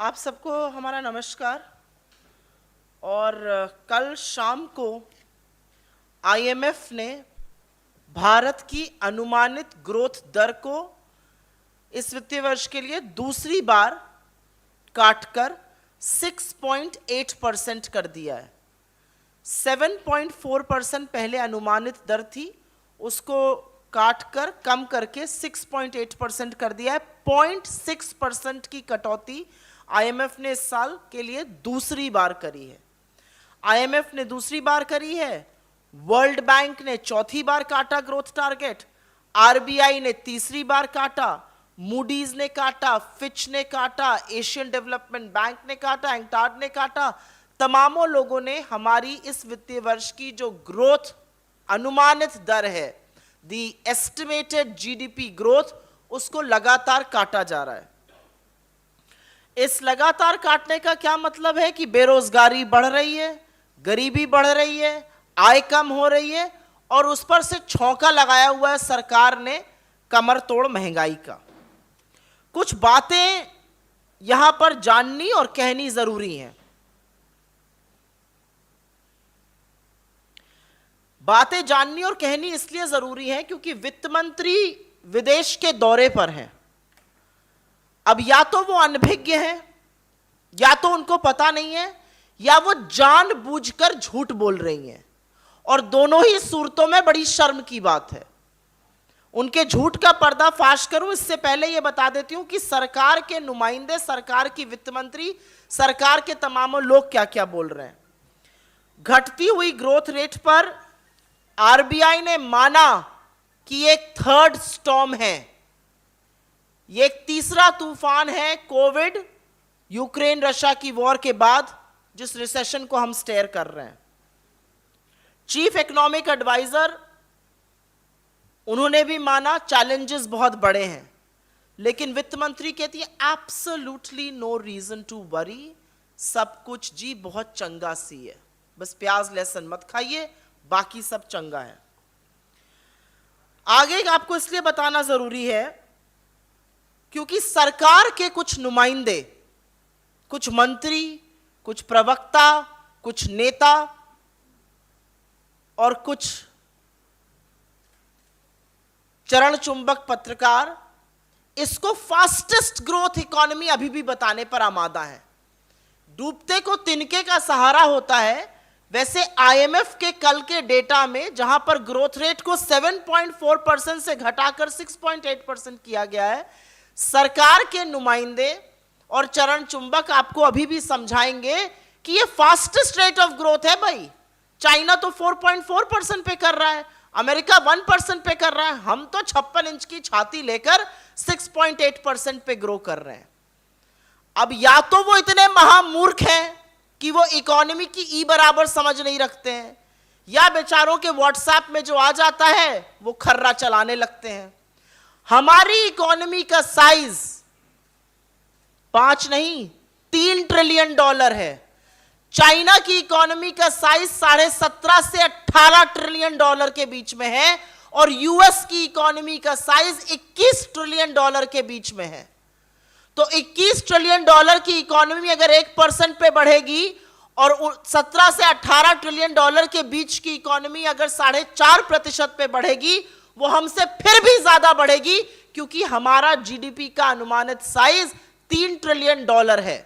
आप सबको हमारा नमस्कार। और कल शाम को आईएमएफ ने भारत की अनुमानित ग्रोथ दर को इस वित्तीय वर्ष के लिए दूसरी बार काटकर 6.8% कर दिया है। 7.4% पहले अनुमानित दर थी, उसको काटकर कम करके 6.8% कर दिया है। 0.6% की कटौती आईएमएफ ने इस साल के लिए दूसरी बार करी है। आईएमएफ ने दूसरी बार करी है, वर्ल्ड बैंक ने चौथी बार काटा ग्रोथ टारगेट, आरबीआई ने तीसरी बार काटा, मूडीज ने काटा, फिच ने काटा, एशियन डेवलपमेंट बैंक ने काटा, एंगटाड ने काटा। तमामों लोगों ने हमारी इस वित्तीय वर्ष की जो ग्रोथ अनुमानित दर है, दी एस्टिमेटेड जीडीपी ग्रोथ, उसको लगातार काटा जा रहा है। इस लगातार काटने का क्या मतलब है कि बेरोजगारी बढ़ रही है, गरीबी बढ़ रही है, आय कम हो रही है, और उस पर से छौंका लगाया हुआ है सरकार ने कमर तोड़ महंगाई का। कुछ बातें यहां पर जाननी और कहनी जरूरी हैं। बातें जाननी और कहनी इसलिए जरूरी है क्योंकि वित्त मंत्री विदेश के दौरे पर हैं। अब या तो वो अनभिज्ञ हैं, या तो उनको पता नहीं है, या वो जानबूझकर झूठ बोल रही हैं, और दोनों ही सूरतों में बड़ी शर्म की बात है। उनके झूठ का पर्दाफाश करूं इससे पहले ये बता देती हूं कि सरकार के नुमाइंदे, सरकार की वित्त मंत्री, सरकार के तमाम लोग क्या क्या बोल रहे हैं। घटती हुई ग्रोथ रेट पर आरबीआई ने माना कि एक थर्ड स्टॉर्म है, ये एक तीसरा तूफान है कोविड, यूक्रेन रशिया की वॉर के बाद जिस रिसेशन को हम स्टेयर कर रहे हैं। चीफ इकोनॉमिक एडवाइजर, उन्होंने भी माना चैलेंजेस बहुत बड़े हैं, लेकिन वित्त मंत्री कहती है absolutely no reason to worry, सब कुछ जी बहुत चंगा सी है, बस प्याज लहसुन मत खाइए, बाकी सब चंगा है। आगे आपको इसलिए बताना जरूरी है क्योंकि सरकार के कुछ नुमाइंदे, कुछ मंत्री, कुछ प्रवक्ता, कुछ नेता और कुछ चरण चुंबक पत्रकार इसको फास्टेस्ट ग्रोथ इकोनॉमी अभी भी बताने पर आमादा है। डूबते को तिनके का सहारा होता है। वैसे आईएमएफ के कल के डेटा में जहां पर ग्रोथ रेट को 7.4% से घटाकर 6.8% किया गया है, सरकार के नुमाइंदे और चरण चुंबक आपको अभी भी समझाएंगे कि ये फास्टेस्ट रेट ऑफ ग्रोथ है भाई। चाइना तो 4.4% पे कर रहा है, अमेरिका 1% पे कर रहा है, हम तो 56 इंच की छाती लेकर 6.8% पे ग्रो कर रहे हैं। अब या तो वो इतने महामूर्ख हैं कि वो इकोनॉमी की ई बराबर समझ नहीं रखते हैं, या बेचारों के व्हाट्सएप में जो आ जाता है वो खर्रा चलाने लगते हैं। हमारी इकोनॉमी का साइज 5 नहीं 3 ट्रिलियन डॉलर है। चाइना की इकोनॉमी का साइज 17.5 से 18 ट्रिलियन डॉलर के बीच में है, और यूएस की इकोनॉमी का साइज 21 ट्रिलियन डॉलर के बीच में है। तो 21 ट्रिलियन डॉलर की इकोनॉमी अगर 1% पे बढ़ेगी और 17 से 18 ट्रिलियन डॉलर के बीच की इकोनॉमी अगर 4.5% पे बढ़ेगी, वो हमसे फिर भी ज्यादा बढ़ेगी, क्योंकि हमारा जीडीपी का अनुमानित साइज 3 ट्रिलियन डॉलर है।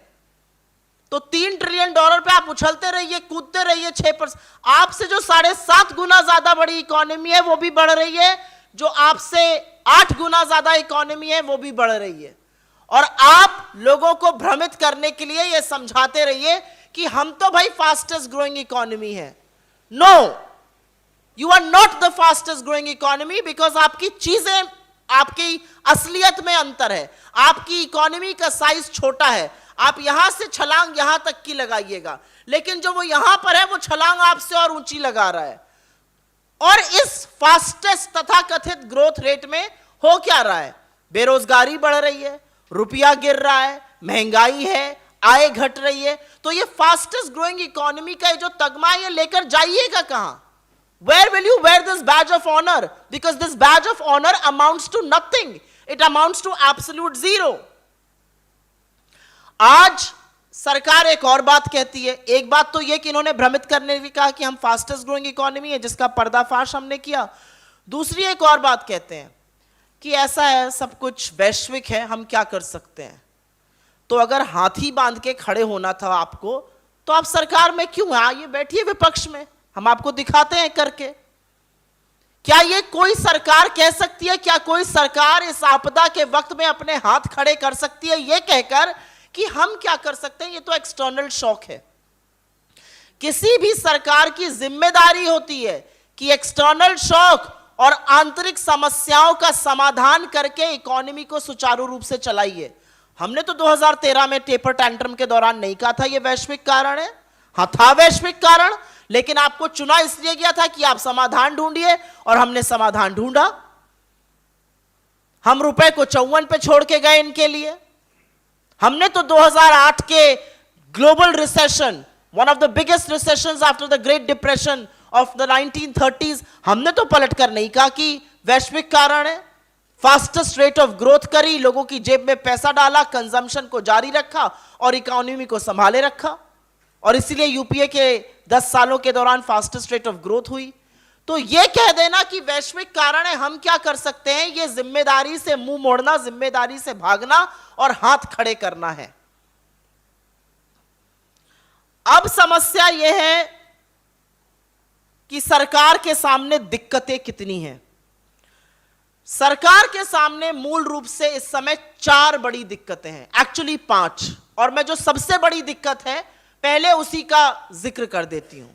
तो 3 ट्रिलियन डॉलर पे आप उछलते रहिए, कूदते रहिए 6%। आपसे जो 7.5 गुना ज्यादा बड़ी इकोनॉमी है वो भी बढ़ रही है, जो आपसे 8 गुना ज्यादा इकोनॉमी है वो भी बढ़ रही है। और आप लोगों को भ्रमित करने के लिए यह समझाते रहिए कि हम तो भाई फास्टेस्ट ग्रोइंग इकोनॉमी है। No, you are not the fastest growing economy, because आपकी चीजें, आपकी असलियत में अंतर है। आपकी इकोनॉमी का साइज छोटा है, आप यहां से छलांग यहां तक की लगाइएगा, लेकिन जो वो यहां पर है वो छलांग आपसे और ऊंची लगा रहा है। और इस फास्टेस्ट तथाकथित ग्रोथ रेट में हो क्या रहा है? बेरोजगारी बढ़ रही है, रुपया गिर रहा है, महंगाई है, आय घट रही है। तो ये फास्टेस्ट ग्रोइंग इकोनॉमी का जो तगमा है ये लेकर जाइएगा कहां? Where will you wear this badge of honor? Because this badge of honor amounts to nothing. It amounts to absolute zero. आज सरकार एक और बात कहती है। एक बात तो यह कि इन्होंने भ्रमित करने भी कहा कि हम फास्टेस्ट ग्रोइंग इकोनॉमी है, जिसका पर्दाफाश हमने किया। दूसरी एक और बात कहते हैं कि ऐसा है, सब कुछ वैश्विक है, हम क्या कर सकते हैं। तो अगर हाथी बांध के खड़े होना था आपको, तो आप सरकार में क्यों हैं? आइए बैठिए विपक्ष में, हम आपको दिखाते हैं करके। क्या ये कोई सरकार कह सकती है, क्या कोई सरकार इस आपदा के वक्त में अपने हाथ खड़े कर सकती है ये कहकर कि हम क्या कर सकते हैं? ये तो एक्सटर्नल शॉक है। किसी भी सरकार की जिम्मेदारी होती है कि एक्सटर्नल शॉक और आंतरिक समस्याओं का समाधान करके इकोनॉमी को सुचारू रूप से चलाइए। हमने तो 2013 में टेपर टैंट्रम के दौरान नहीं कहा था ये वैश्विक कारण है। हाँ, था वैश्विक कारण, लेकिन आपको चुना इसलिए गया था कि आप समाधान ढूंढिए, और हमने समाधान ढूंढा। हम रुपए को 54 पे छोड़ के गए इनके लिए। हमने तो 2008 के global recession, one of the biggest recessions after the great depression of the 1930s, हमने तो पलटकर नहीं कहा कि वैश्विक कारण है। फास्टेस्ट रेट ऑफ ग्रोथ करी, लोगों की जेब में पैसा डाला, कंजम्पशन को जारी रखा और इकोनॉमी को संभाले रखा, और इसीलिए यूपीए के 10 सालों के दौरान फास्टेस्ट रेट ऑफ ग्रोथ हुई। तो यह कह देना कि वैश्विक कारण है, हम क्या कर सकते हैं, यह जिम्मेदारी से मुंह मोड़ना, जिम्मेदारी से भागना और हाथ खड़े करना है। अब समस्या यह है कि सरकार के सामने दिक्कतें कितनी हैं। सरकार के सामने मूल रूप से इस समय 4 बड़ी दिक्कतें हैं, एक्चुअली 5, और मैं जो सबसे बड़ी दिक्कत है पहले उसी का जिक्र कर देती हूं।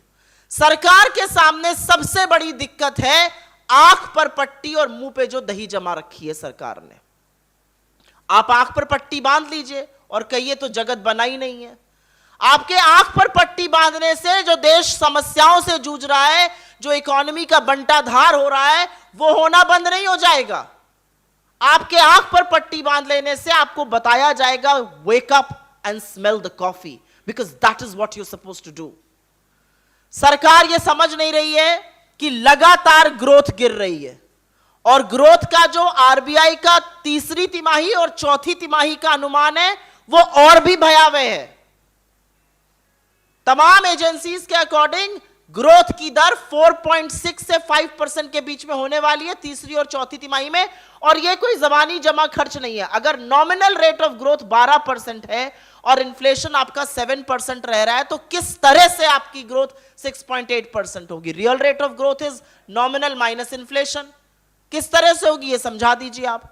सरकार के सामने सबसे बड़ी दिक्कत है आंख पर पट्टी और मुंह पे जो दही जमा रखी है सरकार ने। आप आंख पर पट्टी बांध लीजिए और कहिए तो जगत बना ही नहीं है। आपके आंख पर पट्टी बांधने से जो देश समस्याओं से जूझ रहा है, जो इकोनॉमी का बंटाधार हो रहा है, वो होना बंद नहीं हो जाएगा। आपके आंख पर पट्टी बांध लेने से आपको बताया जाएगा wake up and smell the coffee, because that is what you suppose to do. सरकार यह समझ नहीं रही है कि लगातार ग्रोथ गिर रही है, और ग्रोथ का जो आरबीआई का तीसरी तिमाही और चौथी तिमाही का अनुमान है वो और भी भयावह है। तमाम एजेंसीज के अकॉर्डिंग ग्रोथ की दर 4.6 से 5% के बीच में होने वाली है तीसरी और चौथी तिमाही में, और यह कोई जबानी जमा खर्च नहीं है। अगर नॉमिनल रेट ऑफ ग्रोथ 12% है और इन्फ्लेशन आपका 7% रह रहा है, तो किस तरह से आपकी ग्रोथ 6.8% होगी? Real rate of growth is nominal minus inflation. किस तरह से होगी ये समझा दीजिए आप।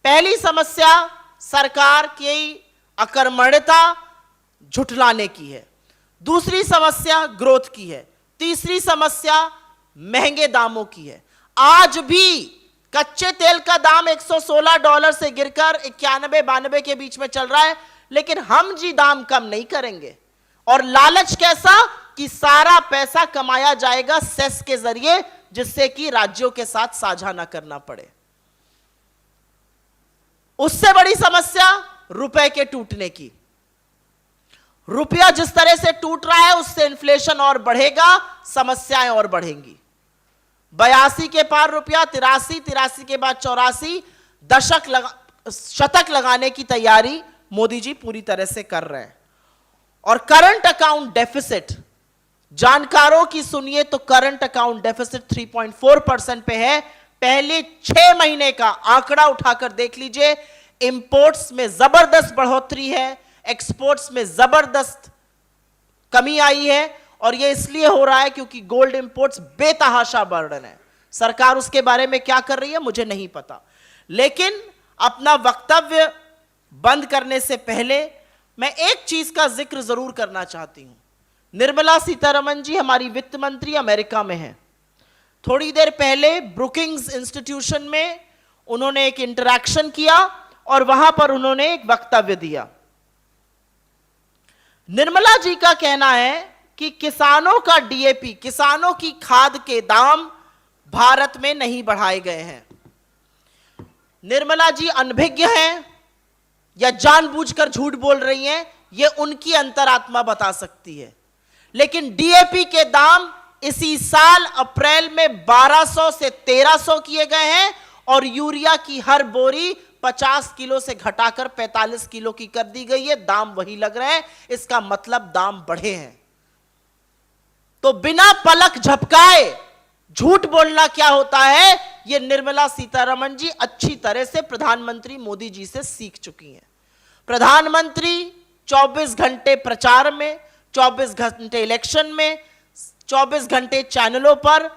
पहली समस्या सरकार की अकर्मण्यता झुठलाने की है, दूसरी समस्या ग्रोथ की है, तीसरी समस्या महंगे दामों की है। आज भी कच्चे तेल का दाम $116 से गिरकर 91-92 के बीच में चल रहा है, लेकिन हम जी दाम कम नहीं करेंगे। और लालच कैसा कि सारा पैसा कमाया जाएगा सेस के जरिए, जिससे कि राज्यों के साथ साझा ना करना पड़े। उससे बड़ी समस्या रुपए के टूटने की। रुपया जिस तरह से टूट रहा है उससे इन्फ्लेशन और बढ़ेगा, समस्याएं और बढ़ेंगी। 82 के पार रुपया, 83 के बाद 84, शतक लगाने की तैयारी मोदी जी पूरी तरह से कर रहे हैं। और करंट अकाउंट डेफिसिट, जानकारों की सुनिए तो करंट अकाउंट डेफिसिट 3.4% पे है। पहले 6 महीने का आंकड़ा उठाकर देख लीजिए, इंपोर्ट्स में जबरदस्त बढ़ोतरी है, एक्सपोर्ट्स में जबरदस्त कमी आई है, और यह इसलिए हो रहा है क्योंकि गोल्ड इंपोर्ट्स बेतहाशा बढ़ रहे हैं। सरकार उसके बारे में क्या कर रही है मुझे नहीं पता, लेकिन अपना वक्तव्य बंद करने से पहले मैं एक चीज का जिक्र जरूर करना चाहती हूं। निर्मला सीतारमण जी हमारी वित्त मंत्री अमेरिका में हैं। थोड़ी देर पहले ब्रुकिंग्स इंस्टीट्यूशन में उन्होंने एक इंटरैक्शन किया और वहां पर उन्होंने एक वक्तव्य दिया। निर्मला जी का कहना है कि किसानों का डीएपी, किसानों की खाद के दाम भारत में नहीं बढ़ाए गए हैं। निर्मला जी अनभिज्ञ हैं या जानबूझकर झूठ बोल रही हैं, यह उनकी अंतरात्मा बता सकती है। लेकिन डीएपी के दाम इसी साल अप्रैल में 1200 से 1300 किए गए हैं, और यूरिया की हर बोरी 50 किलो से घटाकर 45 किलो की कर दी गई है, दाम वही लग रहे हैं, इसका मतलब दाम बढ़े हैं। तो बिना पलक झपकाए झूठ बोलना क्या होता है, यह निर्मला सीतारमण जी अच्छी तरह से प्रधानमंत्री मोदी जी से सीख चुकी हैं। प्रधानमंत्री 24 घंटे प्रचार में, 24 घंटे इलेक्शन में, 24 घंटे चैनलों पर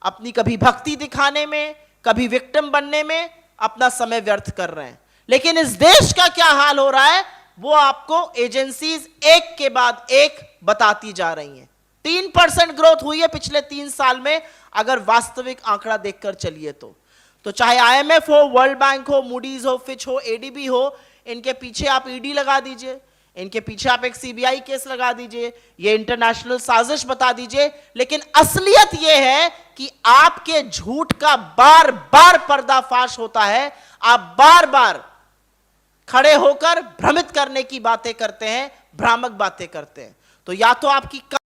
अपनी कभी भक्ति दिखाने में, कभी विक्टिम बनने में अपना समय व्यर्थ कर रहे हैं। लेकिन इस देश का क्या हाल हो रहा है वो आपको एजेंसीज एक के बाद एक बताती जा रही हैं। 3% ग्रोथ हुई है पिछले 3 साल में, अगर वास्तविक आंकड़ा देखकर चलिए तो चाहे आईएमएफ हो, वर्ल्ड बैंक हो, मूडीज हो, फिच हो, एडीबी हो, इनके पीछे आप ईडी लगा दीजिए, इनके पीछे आप एक सीबीआई केस लगा दीजिए, ये इंटरनेशनल साजिश बता दीजिए, लेकिन असलियत यह है कि आपके झूठ का बार बार पर्दाफाश होता है। आप बार बार खड़े होकर भ्रमित करने की बातें करते हैं, भ्रामक बातें करते हैं। तो या तो आपकी